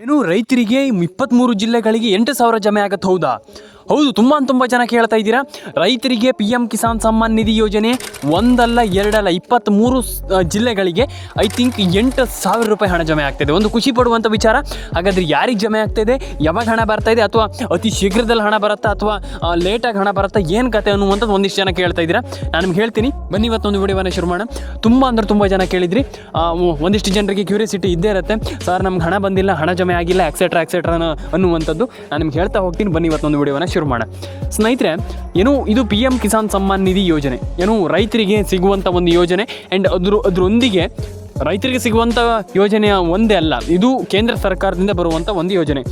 ಏನು ರೈತರಿಗೆ 23 ಜಿಲ್ಲೆಗಳಿಗೆ 8,000 ಜಮೆ ಆಗತ್ತೆ? ಹೌದಾ? ಹೌದು. ತುಂಬ ಜನ ಕೇಳ್ತಾ ಇದ್ದೀರಾ. ರೈತರಿಗೆ ಪಿ ಎಮ್ ಕಿಸಾನ್ ಸಮ್ಮಾನ್ ನಿಧಿ ಯೋಜನೆ ಒಂದಲ್ಲ ಎರಡಲ್ಲ 23 ಜಿಲ್ಲೆಗಳಿಗೆ ಐ ಥಿಂಕ್ 8,000 ರೂಪಾಯಿ ಹಣ ಜಮೆ ಆಗ್ತಾಯಿದೆ. ಒಂದು ಖುಷಿ ಪಡುವಂಥ ವಿಚಾರ. ಹಾಗಾದರೆ ಯಾರಿಗೆ ಜಮೆ ಆಗ್ತಾಯಿದೆ, ಯಾವಾಗ ಹಣ ಬರ್ತಾ ಇದೆ, ಅಥವಾ ಅತಿ ಶೀಘ್ರದಲ್ಲಿ ಹಣ ಬರುತ್ತಾ ಅಥವಾ ಲೇಟಾಗಿ ಹಣ ಬರುತ್ತಾ, ಏನು ಕತೆ ಅನ್ನುವಂಥದ್ದು ಒಂದಿಷ್ಟು ಜನ ಕೇಳ್ತಾ ಇದ್ದೀರಾ. ನಾನು ನಿಮ್ಗೆ ಹೇಳ್ತೀನಿ, ಬನ್ನಿ ಇವತ್ತೊಂದು ವಿಡಿಯೋವನ್ನು ಶುರು ಮಾಡೋಣ. ತುಂಬ ಜನ ಕೇಳಿದ್ರಿ. ಒಂದಿಷ್ಟು ಜನರಿಗೆ ಕ್ಯೂರಿಯಾಸಿಟಿ ಇದ್ದೇ ಇರುತ್ತೆ, ಸರ್ ನಮ್ಗೆ ಹಣ ಬಂದಿಲ್ಲ, ಹಣ ಜಮೆ ಆಗಿಲ್ಲ, ಎಕ್ಸೆಟ್ರಾ ಅನ್ನುವಂಥದ್ದು. ನಾನು ನಿಮ್ಗೆ ಹೇಳ್ತಾ ಹೋಗ್ತೀನಿ. ಬನ್ನಿ ಇವತ್ತೊಂದು ವಿಡಿಯೋವನ್ನು ಶುರು ಮಾಡೋಣ. ಸ್ನೇಹಿತರೆ, ಏನು ಇದು ಪಿ ಎಮ್ ಕಿಸಾನ್ ಸಮ್ಮಾನ್ ನಿಧಿ ಯೋಜನೆ ಏನು ರೈತರಿಗೆ ಸಿಗುವಂಥ ಒಂದು ಯೋಜನೆ. ಆ್ಯಂಡ್ ಅದರೊಂದಿಗೆ ರೈತರಿಗೆ ಸಿಗುವಂಥ ಯೋಜನೆಯ ಒಂದೇ ಅಲ್ಲ, ಇದು ಕೇಂದ್ರ ಸರ್ಕಾರದಿಂದ ಬರುವಂಥ ಒಂದು ಯೋಜನೆ.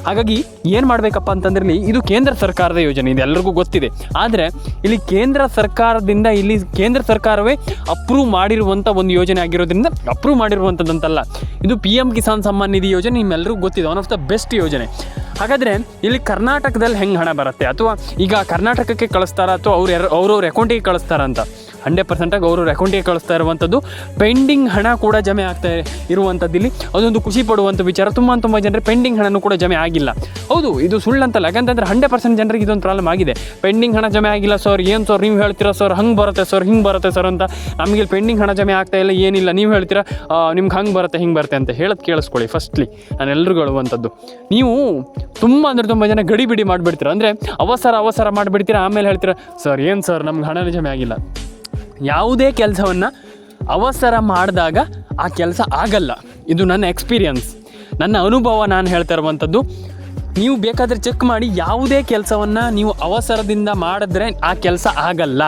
ಹಾಗಾಗಿ ಏನು ಮಾಡಬೇಕಪ್ಪ ಅಂತಂದ್ರೆ, ಇದು ಕೇಂದ್ರ ಸರ್ಕಾರದ ಯೋಜನೆ, ಇದು ಎಲ್ಲರಿಗೂ ಗೊತ್ತಿದೆ. ಆದರೆ ಇಲ್ಲಿ ಕೇಂದ್ರ ಸರ್ಕಾರವೇ ಅಪ್ರೂವ್ ಮಾಡಿರುವಂಥ ಒಂದು ಯೋಜನೆ ಆಗಿರೋದ್ರಿಂದ, ಅಪ್ರೂವ್ ಮಾಡಿರುವಂಥದ್ದಂತಲ್ಲ, ಇದು ಪಿ ಎಮ್ ಕಿಸಾನ್ ಸಮ್ಮಾನ್ ನಿಧಿ ಯೋಜನೆ ನಿಮ್ಮೆಲ್ಲರಿಗೂ ಗೊತ್ತಿದೆ, ಒನ್ ಆಫ್ ದ ಬೆಸ್ಟ್ ಯೋಜನೆ. ಹಾಗಾದರೆ ಇಲ್ಲಿ ಕರ್ನಾಟಕದಲ್ಲಿ ಹೆಂಗೆ ಹಣ ಬರುತ್ತೆ, ಅಥವಾ ಈಗ ಕರ್ನಾಟಕಕ್ಕೆ ಕಳಿಸ್ತಾರ ಅಥವಾ ಅವ್ರವ್ರ ಅಕೌಂಟಿಗೆ ಕಳಿಸ್ತಾರ ಅಂತ 100% ಅವ್ರವ್ರ ಅಕೌಂಟಿಗೆ ಕಳಿಸ್ತಾ ಇರುವಂಥದ್ದು. ಪೆಂಡಿಂಗ್ ಹಣ ಕೂಡ ಜಮೆ ಆಗ್ತಾ ಇರುವಂಥದ್ದು ಇಲ್ಲಿ ಅದೊಂದು ಖುಷಿ ಪಡುವಂಥ ವಿಚಾರ. ತುಂಬ ಜನರಿಗೆ ಪೆಂಡಿಂಗ್ ಹಣನೂ ಕೂಡ ಜಮೆ ಆಗಿಲ್ಲ. ಹೌದು, ಇದು ಸುಳ್ಳಂತಲ್ಲ. ಯಾಕಂತಂದರೆ 100% ಜನರಿಗೆ ಇದೊಂದು ಪ್ರಾಬ್ಲಮ್ ಆಗಿದೆ. ಪೆಂಡಿಂಗ್ ಹಣ ಜಮೆ ಆಗಿಲ್ಲ ಸರ್, ಏನು ಸರ್ ನೀವು ಹೇಳ್ತೀರಾ ಸರ್, ಹಂಗೆ ಬರುತ್ತೆ ಸರ್, ಹಿಂಗೆ ಬರುತ್ತೆ ಸರ್ ಅಂತ. ನಮಗೆ ಪೆಂಡಿಂಗ್ ಹಣ ಜಮೆ ಆಗ್ತಾ ಇಲ್ಲ, ಏನಿಲ್ಲ, ನೀವು ಹೇಳ್ತೀರಾ ನಿಮ್ಗೆ ಹಂಗೆ ಬರುತ್ತೆ ಹಿಂಗೆ ಬರುತ್ತೆ ಅಂತ ಹೇಳೋದು ಕೇಳಿಸ್ಕೊಳ್ಳಿ. ಫಸ್ಟ್ಲಿ ನಾನು ಎಲ್ರಿಗೂ ಹೇಳುವಂಥದ್ದು, ನೀವು ತುಂಬ ಜನ ಗಡಿಬಿಡಿ ಮಾಡಿಬಿಡ್ತೀರ. ಅಂದರೆ ಅವಸರ ಮಾಡಿಬಿಡ್ತೀರ. ಆಮೇಲೆ ಹೇಳ್ತೀರಾ ಸರ್ ಏನು ಸರ್ ನಮ್ಗೆ ಹಣನೇ ಜಮೆ ಆಗಿಲ್ಲ. ಯಾವುದೇ ಕೆಲಸವನ್ನು ಅವಸರ ಮಾಡಿದಾಗ ಆ ಕೆಲಸ ಆಗಲ್ಲ. ಇದು ನನ್ನ ಎಕ್ಸ್ಪೀರಿಯನ್ಸ್, ನನ್ನ ಅನುಭವ, ನಾನು ಹೇಳ್ತಾ ಇರುವಂಥದ್ದು. ನೀವು ಬೇಕಾದರೆ ಚೆಕ್ ಮಾಡಿ, ಯಾವುದೇ ಕೆಲಸವನ್ನು ನೀವು ಅವಸರದಿಂದ ಮಾಡಿದ್ರೆ ಆ ಕೆಲಸ ಆಗಲ್ಲ.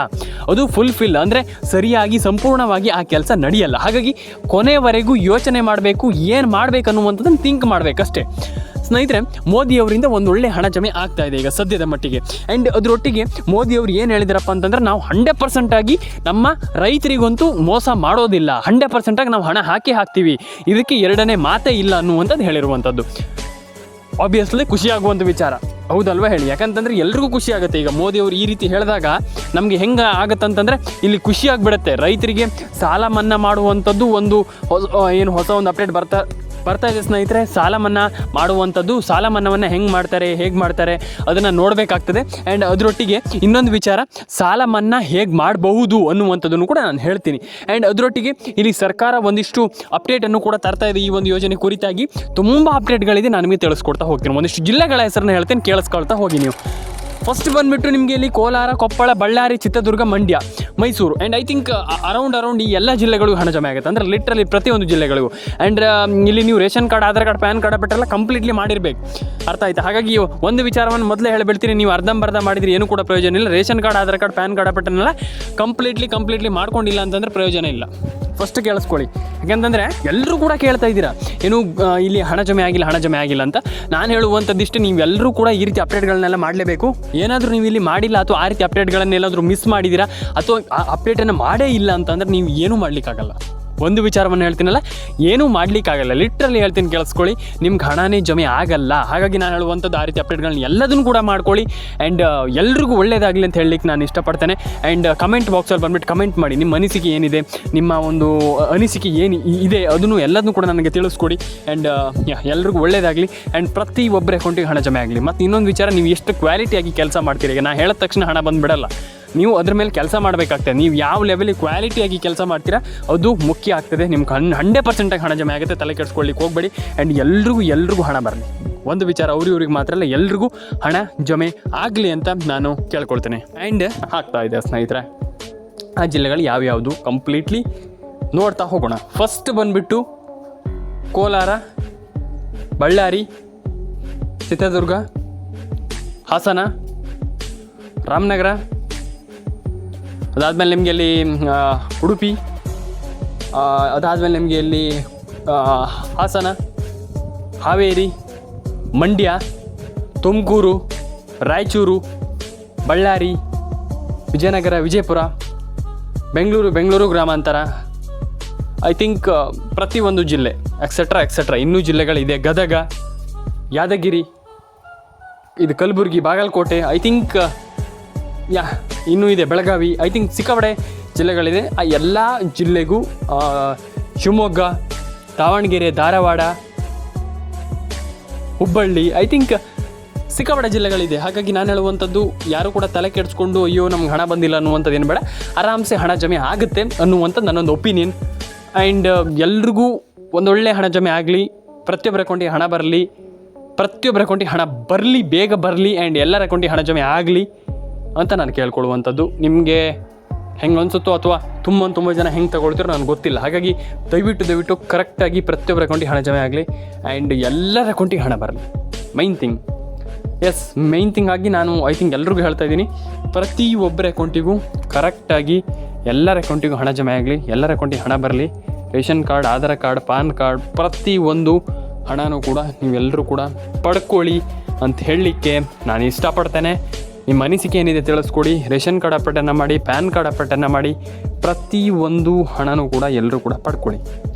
ಅದು ಫುಲ್ಫಿಲ್ ಅಂದರೆ ಸರಿಯಾಗಿ ಸಂಪೂರ್ಣವಾಗಿ ಆ ಕೆಲಸ ನಡೆಯಲ್ಲ. ಹಾಗಾಗಿ ಕೊನೆವರೆಗೂ ಯೋಚನೆ ಮಾಡಬೇಕು, ಏನು ಮಾಡಬೇಕು ಅನ್ನುವಂಥದ್ದನ್ನು ಥಿಂಕ್ ಮಾಡಬೇಕಷ್ಟೇ. ಸ್ನೇಹಿತರೆ, ಮೋದಿಯವರಿಂದ ಒಂದೊಳ್ಳೆ ಹಣ ಜಮೆ ಆಗ್ತಾ ಇದೆ ಈಗ ಸದ್ಯದ ಮಟ್ಟಿಗೆ. ಆ್ಯಂಡ್ ಅದರೊಟ್ಟಿಗೆ ಮೋದಿಯವರು ಏನು ಹೇಳಿದಾರಪ್ಪ ಅಂತಂದ್ರೆ, ನಾವು 100% ಆಗಿ ನಮ್ಮ ರೈತರಿಗಂತೂ ಮೋಸ ಮಾಡೋದಿಲ್ಲ, 100% ಆಗಿ ನಾವು ಹಣ ಹಾಕ್ತೀವಿ, ಇದಕ್ಕೆ ಎರಡನೇ ಮಾತೇ ಇಲ್ಲ ಅನ್ನುವಂಥದ್ದು ಹೇಳಿರುವಂಥದ್ದು. ಆಬ್ವಿಯಸ್ಲಿ ಖುಷಿಯಾಗುವಂಥ ವಿಚಾರ, ಹೌದಲ್ವಾ ಹೇಳಿ? ಯಾಕಂತಂದರೆ ಎಲ್ರಿಗೂ ಖುಷಿ ಆಗುತ್ತೆ. ಈಗ ಮೋದಿಯವರು ಈ ರೀತಿ ಹೇಳಿದಾಗ ನಮಗೆ ಹೆಂಗೆ ಆಗುತ್ತಂತಂದರೆ, ಇಲ್ಲಿ ಖುಷಿಯಾಗಿಬಿಡುತ್ತೆ. ರೈತರಿಗೆ ಸಾಲ ಮನ್ನಾ ಮಾಡುವಂಥದ್ದು ಒಂದು ಹೊಸ ಒಂದು ಅಪ್ಡೇಟ್ ಬರ್ತಾ ಇದೆ ಸ್ನೇಹಿತರೆ. ಸಾಲ ಮನ್ನಾ ಮಾಡುವಂಥದ್ದು, ಸಾಲ ಮನ್ನಾವನ್ನು ಹೇಗೆ ಮಾಡ್ತಾರೆ ಅದನ್ನು ನೋಡಬೇಕಾಗ್ತದೆ. ಆ್ಯಂಡ್ ಅದರೊಟ್ಟಿಗೆ ಇನ್ನೊಂದು ವಿಚಾರ, ಸಾಲ ಮನ್ನಾ ಹೇಗೆ ಮಾಡಬಹುದು ಅನ್ನುವಂಥದ್ದನ್ನು ಕೂಡ ನಾನು ಹೇಳ್ತೀನಿ. ಆ್ಯಂಡ್ ಅದರೊಟ್ಟಿಗೆ ಇಲ್ಲಿ ಸರ್ಕಾರ ಒಂದಿಷ್ಟು ಅಪ್ಡೇಟನ್ನು ಕೂಡ ತರ್ತಾ ಇದೆ ಈ ಒಂದು ಯೋಜನೆ ಕುರಿತಾಗಿ. ತುಂಬ ಅಪ್ಡೇಟ್ಗಳಿದೆ, ನಾನು ನಿಮಗೆ ತಿಳಿಸ್ಕೊಡ್ತಾ ಹೋಗ್ತೀನಿ. ಒಂದಿಷ್ಟು ಜಿಲ್ಲೆಗಳ ಹೆಸರನ್ನ ಹೇಳ್ತೀನಿ, ಕೇಳಿಸ್ಕೊಳ್ತಾ ಹೋಗಿ ನೀವು. ಫಸ್ಟ್ ಬಂದುಬಿಟ್ಟು ನಿಮಗೆ ಇಲ್ಲಿ Kolar, Koppal, Ballari, Chitradurga, Mandya, Mysuru and I think around ಈ ಎಲ್ಲ ಜಿಲ್ಲೆಗಳಿಗೂ ಹಣ ಜಮೆ ಆಗುತ್ತೆ. ಅಂದರೆ ಲಿಟ್ರಲಿ ಪ್ರತಿಯೊಂದು ಜಿಲ್ಲೆಗಳಿಗೂ. ಆ್ಯಂಡ್ ಇಲ್ಲಿ ನೀವು ration card, Aadhaar card, PAN card ಬಿಟ್ಟರೆಲ್ಲ ಕಂಪ್ಲೀಟ್ಲಿ ಮಾಡಿರಬೇಕು. ಅರ್ಥ ಆಯ್ತಾ? ಹಾಗಾಗಿ ಒಂದು ವಿಚಾರವನ್ನು ಮೊದಲೇ ಹೇಳಿಬಿಡ್ತೀನಿ, ನೀವು ಅರ್ಧಂಬರ್ಧ ಮಾಡಿದರೆ ಏನೂ ಕೂಡ ಪ್ರಯೋಜನ ಇಲ್ಲ. Ration card, Aadhaar card, PAN card ಬಿಟ್ಟನ್ನೆಲ್ಲ ಕಂಪ್ಲೀಟ್ಲಿ ಮಾಡ್ಕೊಂಡಿಲ್ಲ ಅಂತಂದರೆ ಪ್ರಯೋಜನ ಇಲ್ಲ. ಫಸ್ಟ್ ಕೇಳಿಸ್ಕೊಳ್ಳಿ. ಯಾಕೆಂತಂದರೆ ಎಲ್ಲರೂ ಕೂಡ ಕೇಳ್ತಾ ಇದ್ದೀರಾ, ಏನು ಇಲ್ಲಿ ಹಣ ಜಮೆ ಆಗಿಲ್ಲ ಅಂತ. ನಾನು ಹೇಳುವಂಥದ್ದಿಷ್ಟು, ನೀವೆಲ್ಲರೂ ಕೂಡ ಈ ರೀತಿ ಅಪ್ಡೇಟ್ಗಳನ್ನೆಲ್ಲ ಮಾಡಲೇಬೇಕು. ಏನಾದರೂ ನೀವು ಇಲ್ಲಿ ಮಾಡಿಲ್ಲ ಅಥವಾ ಆ ರೀತಿ ಅಪ್ಡೇಟ್ಗಳನ್ನೆಲ್ಲಾದರೂ ಮಿಸ್ ಮಾಡಿದ್ದೀರಾ ಅಥವಾ ಆ ಅಪ್ಡೇಟನ್ನು ಮಾಡೇ ಇಲ್ಲ ಅಂತಂದರೆ ನೀವು ಏನೂ ಮಾಡಲಿಕ್ಕಾಗಲ್ಲ. ಒಂದು ವಿಚಾರವನ್ನು ಹೇಳ್ತೀನಲ್ಲ, ಏನೂ ಮಾಡಲಿಕ್ಕಾಗಲ್ಲ. ಲಿಟ್ರಲಿ ಹೇಳ್ತೀನಿ, ಕೇಳಿಸ್ಕೊಳ್ಳಿ, ನಿಮ್ಗೆ ಹಣನೇ ಜಮೆ ಆಗಲ್ಲ. ಹಾಗಾಗಿ ನಾನು ಹೇಳುವಂಥದ್ದು, ಆ ರೀತಿ ಅಪ್ಡೇಟ್ಗಳನ್ನ ಎಲ್ಲದನ್ನು ಕೂಡ ಮಾಡ್ಕೊಳ್ಳಿ. ಆ್ಯಂಡ್ ಎಲ್ರಿಗೂ ಒಳ್ಳೆಯದಾಗಲಿ ಅಂತ ಹೇಳಲಿಕ್ಕೆ ನಾನು ಇಷ್ಟಪಡ್ತೇನೆ. ಆ್ಯಂಡ್ ಕಮೆಂಟ್ ಬಾಕ್ಸಲ್ಲಿ ಬಂದುಬಿಟ್ಟು ಕಮೆಂಟ್ ಮಾಡಿ, ನಿಮ್ಮ ಅನಿಸಿಕೆ ಏನಿದೆ, ನಿಮ್ಮ ಒಂದು ಅನಿಸಿಕೆ ಏನು ಇದೆ ಅದನ್ನು ಎಲ್ಲದನ್ನು ಕೂಡ ನನಗೆ ತಿಳಿಸ್ಕೊಡಿ. ಆ್ಯಂಡ್ ಎಲ್ರಿಗೂ ಒಳ್ಳೆಯದಾಗಲಿ. ಆ್ಯಂಡ್ ಪ್ರತಿಯೊಬ್ಬರ ಅಕೌಂಟಿಗೆ ಹಣ ಜಮೆ ಆಗಲಿ. ಮತ್ತು ಇನ್ನೊಂದು ವಿಚಾರ, ನೀವು ಎಷ್ಟು ಕ್ವಾಲಿಟಿಯಾಗಿ ಕೆಲಸ ಮಾಡ್ತೀರಿ. ಈಗ ನಾನು ಹೇಳಿದ ತಕ್ಷಣ ಹಣ ಬಂದುಬಿಡಲ್ಲ, ನೀವು ಅದ್ರ ಮೇಲೆ ಕೆಲಸ ಮಾಡಬೇಕಾಗ್ತದೆ. ನೀವು ಯಾವ ಲೆವೆಲಿಗೆ ಕ್ವಾಲಿಟಿಯಾಗಿ ಕೆಲಸ ಮಾಡ್ತೀರಾ ಅದು ಮುಖ್ಯ ಆಗ್ತದೆ. ನಿಮ್ಗೆ 100% ಹಣ ಜಮೆ ಆಗುತ್ತೆ, ತಲೆ ಕೆಡಿಸ್ಕೊಳ್ಳಿಕ್ಕೆ ಹೋಗಬೇಡಿ. ಆ್ಯಂಡ್ ಎಲ್ರಿಗೂ ಹಣ ಬರಲಿ. ಒಂದು ವಿಚಾರ, ಅವ್ರಿಗೆ ಮಾತ್ರ ಅಲ್ಲ, ಎಲ್ರಿಗೂ ಹಣ ಜಮೆ ಆಗಲಿ ಅಂತ ನಾನು ಕೇಳ್ಕೊಳ್ತೇನೆ. ಆ್ಯಂಡ್ ಆಗ್ತಾ ಇದೆ ಸ್ನೇಹಿತರೆ, ಆ ಜಿಲ್ಲೆಗಳು ಯಾವ್ಯಾವುದು ಕಂಪ್ಲೀಟ್ಲಿ ನೋಡ್ತಾ ಹೋಗೋಣ. ಫಸ್ಟ್ ಬಂದುಬಿಟ್ಟು ಕೋಲಾರ, ಬಳ್ಳಾರಿ, ಚಿತ್ರದುರ್ಗ, ಹಾಸನ, ರಾಮನಗರ, ಅದಾದಮೇಲೆ ನಿಮಗೆ ಅಲ್ಲಿ ಉಡುಪಿ, ಅದಾದಮೇಲೆ ನಿಮಗೆ ಇಲ್ಲಿ ಹಾಸನ, ಹಾವೇರಿ, ಮಂಡ್ಯ, ತುಮಕೂರು, ರಾಯಚೂರು, ಬಳ್ಳಾರಿ, ವಿಜಯನಗರ, ವಿಜಯಪುರ, ಬೆಂಗಳೂರು ಗ್ರಾಮಾಂತರ, ಐ ಥಿಂಕ್ ಪ್ರತಿಯೊಂದು ಜಿಲ್ಲೆ ಎಕ್ಸೆಟ್ರಾ ಇನ್ನೂ ಜಿಲ್ಲೆಗಳಿದೆ. ಗದಗ, ಯಾದಗಿರಿ, ಇದು ಕಲಬುರಗಿ, ಬಾಗಲಕೋಟೆ, ಐ ಥಿಂಕ್ ಇನ್ನೂ ಇದೆ ಬೆಳಗಾವಿ, ಐ ಥಿಂಕ್ ಸಿಕ್ಕಾಪಟ್ಟೆ ಜಿಲ್ಲೆಗಳಿದೆ. ಆ ಎಲ್ಲ ಜಿಲ್ಲೆಗೂ ಶಿವಮೊಗ್ಗ, ದಾವಣಗೆರೆ, ಧಾರವಾಡ, ಹುಬ್ಬಳ್ಳಿ, ಐ ಥಿಂಕ್ ಸಿಕ್ಕಾಪಟ್ಟೆ ಜಿಲ್ಲೆಗಳಿದೆ. ಹಾಗಾಗಿ ನಾನು ಹೇಳುವಂಥದ್ದು, ಯಾರು ಕೂಡ ತಲೆ ಕೆಡಿಸ್ಕೊಂಡು ಅಯ್ಯೋ ನಮ್ಗೆ ಹಣ ಬಂದಿಲ್ಲ ಅನ್ನುವಂಥದ್ದು ಏನು ಬೇಡ, ಆರಾಮ್ಸೆ ಹಣ ಜಮೆ ಆಗುತ್ತೆ ಅನ್ನುವಂಥದ್ದು ನನ್ನೊಂದು ಒಪಿನಿಯನ್. ಆ್ಯಂಡ್ ಎಲ್ರಿಗೂ ಒಂದೊಳ್ಳೆ ಹಣ ಜಮೆ ಆಗಲಿ, ಪ್ರತಿಯೊಬ್ಬರ ಅಕೌಂಟಿಗೆ ಹಣ ಬರಲಿ, ಪ್ರತಿಯೊಬ್ಬರ ಅಕೌಂಟಿಗೆ ಹಣ ಬರಲಿ, ಬೇಗ ಬರಲಿ, ಆ್ಯಂಡ್ ಎಲ್ಲರ ಅಕೌಂಟಿಗೆ ಹಣ ಜಮೆ ಆಗಲಿ ಅಂತ ನಾನು ಕೇಳ್ಕೊಳ್ಳುವಂಥದ್ದು. ನಿಮಗೆ ಹೆಂಗೆ ಅನಿಸುತ್ತೋ ಅಥವಾ ತುಂಬ ಜನ ಹೆಂಗೆ ತಗೊಳ್ತೀರೋ ನನಗೆ ಗೊತ್ತಿಲ್ಲ. ಹಾಗಾಗಿ ದಯವಿಟ್ಟು ಕರೆಕ್ಟಾಗಿ ಪ್ರತಿಯೊಬ್ಬರ ಅಕೌಂಟಿಗೆ ಹಣ ಜಮೆ ಆಗಲಿ ಆ್ಯಂಡ್ ಎಲ್ಲರ ಅಕೌಂಟಿಗೆ ಹಣ ಬರಲಿ. ಮೈನ್ ಥಿಂಗ್ ಆಗಿ ನಾನು ಐ ಥಿಂಕ್ ಎಲ್ರಿಗೂ ಹೇಳ್ತಾ ಇದ್ದೀನಿ, ಪ್ರತಿಯೊಬ್ಬರ ಅಕೌಂಟಿಗೂ ಕರೆಕ್ಟಾಗಿ ಎಲ್ಲರ ಅಕೌಂಟಿಗೂ ಹಣ ಜಮೆ ಆಗಲಿ, ಎಲ್ಲರ ಅಕೌಂಟಿಗೆ ಹಣ ಬರಲಿ. Ration card, Aadhaar card, PAN card, ಪ್ರತಿಯೊಂದು ಹಣನೂ ಕೂಡ ನೀವೆಲ್ಲರೂ ಕೂಡ ಪಡ್ಕೊಳ್ಳಿ ಅಂತ ಹೇಳಲಿಕ್ಕೆ ನಾನು ಇಷ್ಟಪಡ್ತೇನೆ. ನಿಮ್ಮ ಅನಿಸಿಕೆ ಏನಿದೆ ತಿಳಿಸ್ಕೊಡಿ. ರೇಷನ್ ಕಾರ್ಡ್ ಅಪ್ಡೇಟನ್ನು ಮಾಡಿ, ಪ್ಯಾನ್ ಕಾರ್ಡ್ ಅಪ್ಡೇಟನ್ನು ಮಾಡಿ, ಪ್ರತಿಯೊಂದು ಹಣನೂ ಕೂಡ ಎಲ್ಲರೂ ಕೂಡ ಪಡ್ಕೊಳ್ಳಿ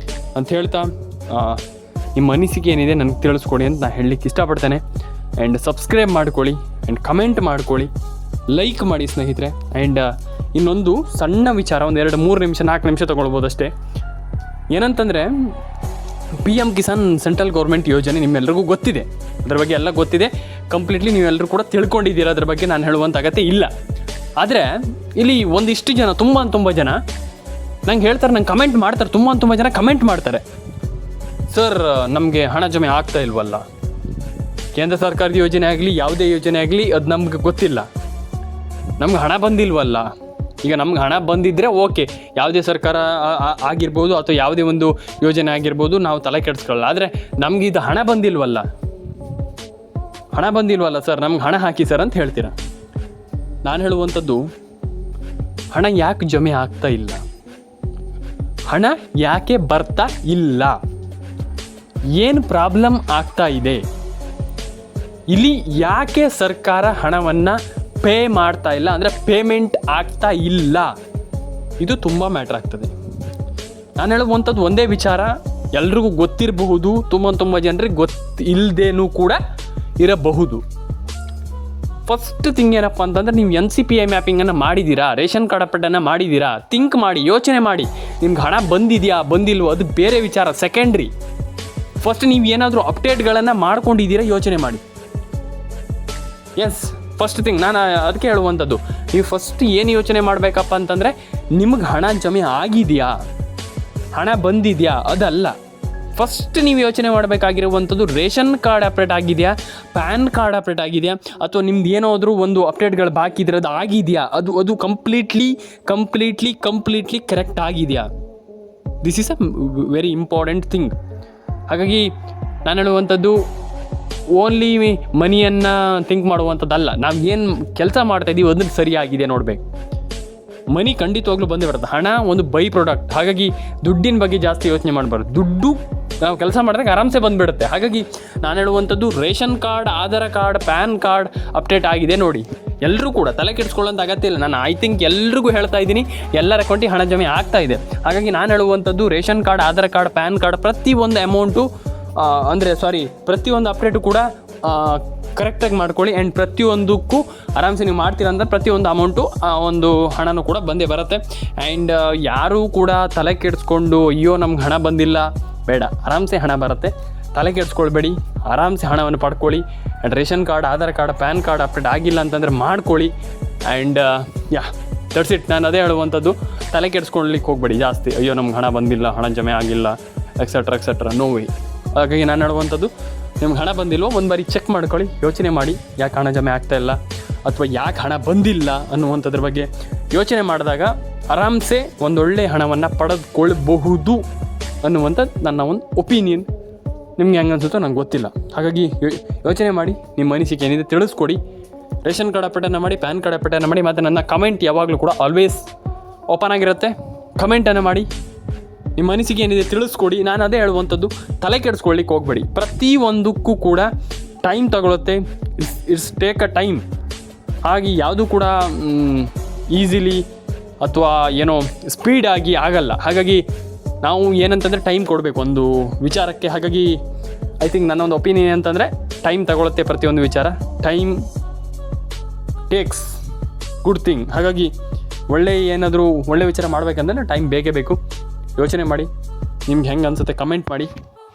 ಅಂತ ಹೇಳ್ತಾ, ನಿಮ್ಮ ಅನಿಸಿಕೆ ಏನಿದೆ ನನಗೆ ತಿಳಿಸ್ಕೊಡಿ ಅಂತ ನಾನು ಹೇಳಲಿಕ್ಕೆ ಇಷ್ಟಪಡ್ತೇನೆ. ಆ್ಯಂಡ್ ಸಬ್ಸ್ಕ್ರೈಬ್ ಮಾಡ್ಕೊಳ್ಳಿ, ಆ್ಯಂಡ್ ಕಮೆಂಟ್ ಮಾಡ್ಕೊಳ್ಳಿ, ಲೈಕ್ ಮಾಡಿ ಸ್ನೇಹಿತರೆ. ಆ್ಯಂಡ್ ಇನ್ನೊಂದು ಸಣ್ಣ ವಿಚಾರ, ಒಂದು 2-3 ನಿಮಿಷ 4 ನಿಮಿಷ ತೊಗೊಳ್ಬೋದು ಅಷ್ಟೇ. ಏನಂತಂದರೆ, PM ಕಿಸಾನ್ ಸೆಂಟ್ರಲ್ ಗೌರ್ಮೆಂಟ್ ಯೋಜನೆ ನಿಮ್ಮೆಲ್ಲರಿಗೂ ಗೊತ್ತಿದೆ, ಅದ್ರ ಬಗ್ಗೆ ಎಲ್ಲ ಗೊತ್ತಿದೆ, ಕಂಪ್ಲೀಟ್ಲಿ ನೀವೆಲ್ಲರೂ ಕೂಡ ತಿಳ್ಕೊಂಡಿದ್ದೀರ, ಅದ್ರ ಬಗ್ಗೆ ನಾನು ಹೇಳುವಂಥ ಅಗತ್ಯ ಇಲ್ಲ. ಆದರೆ ಇಲ್ಲಿ ಒಂದಿಷ್ಟು ಜನ, ತುಂಬ ಜನ ನಂಗೆ ಹೇಳ್ತಾರೆ, ನಂಗೆ ಕಮೆಂಟ್ ಮಾಡ್ತಾರೆ, ತುಂಬ ಜನ ಕಮೆಂಟ್ ಮಾಡ್ತಾರೆ, ಸರ್ ನಮಗೆ ಹಣ ಜಮೆ ಆಗ್ತಾ ಇಲ್ವಲ್ಲ, ಕೇಂದ್ರ ಸರ್ಕಾರದ ಯೋಜನೆ ಆಗಲಿ ಯಾವುದೇ ಯೋಜನೆ ಆಗಲಿ ಅದು ನಮ್ಗೆ ಗೊತ್ತಿಲ್ಲ, ನಮ್ಗೆ ಹಣ ಬಂದಿಲ್ವಲ್ಲ. ಈಗ ನಮ್ಗೆ ಹಣ ಬಂದಿದ್ದರೆ ಓಕೆ, ಯಾವುದೇ ಸರ್ಕಾರ ಆಗಿರ್ಬೋದು ಅಥವಾ ಯಾವುದೇ ಒಂದು ಯೋಜನೆ ಆಗಿರ್ಬೋದು, ನಾವು ತಲೆ ಕೆಡಿಸ್ಕೊಳ್ಳಲ್ಲ. ಆದರೆ ನಮ್ಗೆ ಇದು ಹಣ ಬಂದಿಲ್ವಲ್ಲ ಸರ್, ನಮ್ಗೆ ಹಣ ಹಾಕಿ ಸರ್ ಅಂತ ಹೇಳ್ತೀರಾ. ನಾನು ಹೇಳುವಂಥದ್ದು, ಹಣ ಯಾಕೆ ಜಮೆ ಆಗ್ತಾ ಇಲ್ಲ, ಹಣ ಯಾಕೆ ಬರ್ತಾ ಇಲ್ಲ, ಏನು ಪ್ರಾಬ್ಲಮ್ ಆಗ್ತಾ ಇದೆ, ಇಲ್ಲಿ ಯಾಕೆ ಸರ್ಕಾರ ಹಣವನ್ನು ಪೇ ಮಾಡ್ತಾ ಇಲ್ಲ, ಅಂದರೆ ಪೇಮೆಂಟ್ ಆಗ್ತಾ ಇಲ್ಲ, ಇದು ತುಂಬ ಮ್ಯಾಟ್ರ್ ಆಗ್ತದೆ. ನಾನು ಹೇಳುವಂಥದ್ದು ಒಂದೇ ವಿಚಾರ, ಎಲ್ರಿಗೂ ಗೊತ್ತಿರಬಹುದು, ತುಂಬ ಜನರಿಗೆ ಗೊತ್ತಿಲ್ಲದೇನೂ ಕೂಡ ಇರಬಹುದು. ಫಸ್ಟ್ ಥಿಂಗ್ ಏನಪ್ಪ ಅಂತಂದರೆ, ನೀವು NCPI ಮ್ಯಾಪಿಂಗನ್ನು ಮಾಡಿದ್ದೀರಾ, ರೇಷನ್ ಕಾರ್ಡ್ ಅಪ್ಡೇಟನ್ನು ಮಾಡಿದ್ದೀರಾ, ಥಿಂಕ್ ಮಾಡಿ, ಯೋಚನೆ ಮಾಡಿ, ನಿಮ್ಗೆ ಹಣ ಬಂದಿದೆಯಾ ಬಂದಿಲ್ವೋ ಅದು ಬೇರೆ ವಿಚಾರ, ಸೆಕೆಂಡ್ರಿ. ಫಸ್ಟ್ ನೀವು ಏನಾದರೂ ಅಪ್ಡೇಟ್ಗಳನ್ನು ಮಾಡ್ಕೊಂಡಿದ್ದೀರಾ ಯೋಚನೆ ಮಾಡಿ. ಎಸ್, ಫಸ್ಟ್ ಥಿಂಗ್ ನಾನು ಅದಕ್ಕೆ ಹೇಳುವಂಥದ್ದು, ನೀವು ಫಸ್ಟ್ ಏನು ಯೋಚನೆ ಮಾಡಬೇಕಪ್ಪ ಅಂತಂದರೆ, ನಿಮಗೆ ಹಣ ಜಮೆ ಆಗಿದೆಯಾ, ಹಣ ಬಂದಿದೆಯಾ ಅದಲ್ಲ. ಫಸ್ಟ್ ನೀವು ಯೋಚನೆ ಮಾಡಬೇಕಾಗಿರುವಂಥದ್ದು, ರೇಷನ್ ಕಾರ್ಡ್ ಅಪ್ಡೇಟ್ ಆಗಿದೆಯಾ, ಪ್ಯಾನ್ ಕಾರ್ಡ್ ಅಪ್ಡೇಟ್ ಆಗಿದೆಯಾ, ಅಥವಾ ನಿಮ್ದು ಏನಾದರೂ ಒಂದು ಅಪ್ಡೇಟ್ಗಳು ಬಾಕಿ ಇದ್ರೆ ಅದು ಆಗಿದೆಯಾ, ಅದು ಕಂಪ್ಲೀಟ್ಲಿ ಕರೆಕ್ಟ್ ಆಗಿದೆಯಾ. This is a very important thing. ಹಾಗಾಗಿ ನಾನು ಹೇಳುವಂಥದ್ದು, ಓನ್ಲಿ ಮನಿಯನ್ನು ಥಿಂಕ್ ಮಾಡುವಂಥದ್ದಲ್ಲ, ನಾವು ಏನು ಕೆಲಸ ಮಾಡ್ತಾಯಿದ್ದೀವಿ ಅದನ್ನು ಸರಿಯಾಗಿದೆ ನೋಡಬೇಕು. ಮನಿ ಖಂಡಿತವಾಗ್ಲೂ ಬಂದೇ ಬರುತ್ತೆ, ಹಣ ಒಂದು ಬೈ ಪ್ರಾಡಕ್ಟ್. ಹಾಗಾಗಿ ದುಡ್ಡಿನ ಬಗ್ಗೆ ಜಾಸ್ತಿ ಯೋಚನೆ ಮಾಡಬಾರ್ದು, ದುಡ್ಡು ನಾವು ಕೆಲಸ ಮಾಡಿದಾಗ ಆರಾಮ್ಸೆ ಬಂದುಬಿಡುತ್ತೆ. ಹಾಗಾಗಿ ನಾನು ಹೇಳುವಂಥದ್ದು, ration card, Aadhaar card, PAN card update ಆಗಿದೆ ನೋಡಿ, ಎಲ್ಲರೂ ಕೂಡ ತಲೆ ಕೆಡಿಸ್ಕೊಳ್ಳೋಂಥ ಅಗತ್ಯ ಇಲ್ಲ. ನಾನು ಐ ಥಿಂಕ್ ಎಲ್ರಿಗೂ ಹೇಳ್ತಾ ಇದ್ದೀನಿ, ಎಲ್ಲರ ಅಕೌಂಟಿಗೆ ಹಣ ಜಮೆ ಆಗ್ತಾ ಇದೆ. ಹಾಗಾಗಿ ನಾನು ಹೇಳುವಂಥದ್ದು, ration card, Aadhaar card, PAN card, ಪ್ರತಿಯೊಂದು ಅಮೌಂಟು ಪ್ರತಿಯೊಂದು ಅಪ್ಡೇಟು ಕೂಡ ಕರೆಕ್ಟಾಗಿ ಮಾಡ್ಕೊಳ್ಳಿ. ಆ್ಯಂಡ್ ಪ್ರತಿಯೊಂದಕ್ಕೂ ಆರಾಮ್ಸೆ ನೀವು ಮಾಡ್ತೀರಂದ್ರೆ ಪ್ರತಿಯೊಂದು ಅಮೌಂಟು ಒಂದು ಹಣನೂ ಕೂಡ ಬಂದೇ ಬರುತ್ತೆ. ಆ್ಯಂಡ್ ಯಾರೂ ಕೂಡ ತಲೆ ಕೆಡಿಸ್ಕೊಂಡು ಅಯ್ಯೋ ನಮ್ಗೆ ಹಣ ಬಂದಿಲ್ಲ, ಬೇಡ, ಆರಾಮ್ಸೆ ಹಣ ಬರುತ್ತೆ, ತಲೆ ಕೆಡಿಸ್ಕೊಳ್ಬೇಡಿ, ಆರಾಮ್ಸೆ ಹಣವನ್ನು ಪಡ್ಕೊಳ್ಳಿ. And ration card, Aadhaar card, PAN card update ಆಗಿಲ್ಲ ಅಂತಂದರೆ ಮಾಡ್ಕೊಳ್ಳಿ. And that's it. ನಾನು ಅದೇ ಹೇಳುವಂಥದ್ದು, ತಲೆ ಕೆಡಿಸ್ಕೊಳ್ಲಿಕ್ಕೆ ಹೋಗಬೇಡಿ ಜಾಸ್ತಿ, ಅಯ್ಯೋ ನಮ್ಗೆ ಹಣ ಬಂದಿಲ್ಲ, ಹಣ ಜಮೆ ಆಗಿಲ್ಲ, ಎಕ್ಸೆಟ್ರಾ ನೋ ವೇ. ಹಾಗಾಗಿ ನಾನು ಹೇಳುವಂಥದ್ದು, ನಿಮ್ಗೆ ಹಣ ಬಂದಿಲ್ವೋ ಒಂದು ಬಾರಿ ಚೆಕ್ ಮಾಡ್ಕೊಳ್ಳಿ, ಯೋಚನೆ ಮಾಡಿ, ಯಾಕೆ ಹಣ ಜಮೆ ಆಗ್ತಾಯಿಲ್ಲ ಅಥವಾ ಯಾಕೆ ಹಣ ಬಂದಿಲ್ಲ ಅನ್ನುವಂಥದ್ರ ಬಗ್ಗೆ ಯೋಚನೆ ಮಾಡಿದಾಗ ಆರಾಮ್ಸೆ ಒಂದೊಳ್ಳೆ ಹಣವನ್ನು ಪಡೆದುಕೊಳ್ಬಹುದು ಅನ್ನುವಂಥದ್ದು ನನ್ನ ಒಂದು ಒಪಿನಿಯನ್. ನಿಮ್ಗೆ ಹೆಂಗೆ ಅನಿಸುತ್ತೋ ನಂಗೆ ಗೊತ್ತಿಲ್ಲ. ಹಾಗಾಗಿ ಯೋಚನೆ ಮಾಡಿ, ನಿಮ್ಮ ಅನಿಸಿಕೆ ಏನಿದೆ ತಿಳಿಸ್ಕೊಡಿ. ರೇಷನ್ ಕಾರ್ಡ್ ಅಪ್ಡೇಟನ್ನು ಮಾಡಿ, ಪ್ಯಾನ್ ಕಾರ್ಡ್ ಅಪ್ಡೇಟನ್ನು ಮಾಡಿ, ಮತ್ತು ನನ್ನ ಕಮೆಂಟ್ ಯಾವಾಗಲೂ ಕೂಡ ಆಲ್ವೇಸ್ ಓಪನ್ ಆಗಿರುತ್ತೆ. ಕಮೆಂಟನ್ನು ಮಾಡಿ, ನಿಮ್ಮ ಅನಿಸಿಕೆ ಏನಿದೆ ತಿಳಿಸ್ಕೊಡಿ. ನಾನು ಅದೇ ಹೇಳುವಂಥದ್ದು, ತಲೆ ಕೆಡಿಸ್ಕೊಳ್ಳಿಕ್ಕೆ ಹೋಗಬೇಡಿ, ಪ್ರತಿಯೊಂದಕ್ಕೂ ಕೂಡ ಟೈಮ್ ತಗೊಳುತ್ತೆ, ಇಟ್ಸ್ ಟೇಕ್ ಅ ಟೈಮ್. ಹಾಗೆ ಯಾವುದೂ ಕೂಡ ಈಸಿಲಿ ಅಥವಾ ಏನೋ ಸ್ಪೀಡಾಗಿ ಆಗಲ್ಲ. ಹಾಗಾಗಿ ನಾವು ಏನಂತಂದರೆ ಟೈಮ್ ಕೊಡಬೇಕು ಒಂದು ವಿಚಾರಕ್ಕೆ. ಹಾಗಾಗಿ ಐ ಥಿಂಕ್ ನನ್ನ ಒಂದು ಒಪಿನಿಯನ್ ಅಂತಂದರೆ, ಟೈಮ್ ತಗೊಳುತ್ತೆ ಪ್ರತಿಯೊಂದು ವಿಚಾರ, ಟೈಮ್ ಟೇಕ್ಸ್ ಗುಡ್ ಥಿಂಗ್. ಹಾಗಾಗಿ ಏನಾದರೂ ಒಳ್ಳೆ ವಿಚಾರ ಮಾಡಬೇಕಂದ್ರೆ ಟೈಮ್ ಬೇಕೇ ಬೇಕು. ಯೋಚನೆ ಮಾಡಿ, ನಿಮ್ಗೆ ಹೆಂಗೆ ಅನಿಸುತ್ತೆ ಕಮೆಂಟ್ ಮಾಡಿ.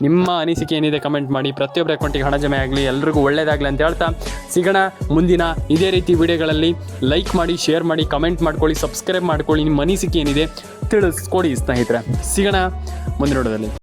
ನಿಮ್ಮ ಅನಿಸಿಕೆ ಏನಿದೆ ಕಮೆಂಟ್ ಮಾಡಿ. ಪ್ರತಿಯೊಬ್ಬರ ಅಕೌಂಟಿಗೆ ಹಣ ಜಮೆ ಆಗಲಿ, ಎಲ್ರಿಗೂ ಒಳ್ಳೇದಾಗಲಿ ಅಂತ ಹೇಳ್ತಾ ಸಿಗೋಣ ಮುಂದಿನ ಇದೇ ರೀತಿ ವಿಡಿಯೋಗಳಲ್ಲಿ. ಲೈಕ್ ಮಾಡಿ, ಶೇರ್ ಮಾಡಿ, ಕಮೆಂಟ್ ಮಾಡ್ಕೊಳ್ಳಿ, ಸಬ್ಸ್ಕ್ರೈಬ್ ಮಾಡ್ಕೊಳ್ಳಿ. ನಿಮ್ಮ ಅನಿಸಿಕೆ ಏನಿದೆ ತಿಳಿಸ್ಕೊಡಿ ಸ್ನೇಹಿತರೆ. ಸಿಗೋಣ ಮುಂದಿನ ವಿಡಿಯೋದಲ್ಲಿ.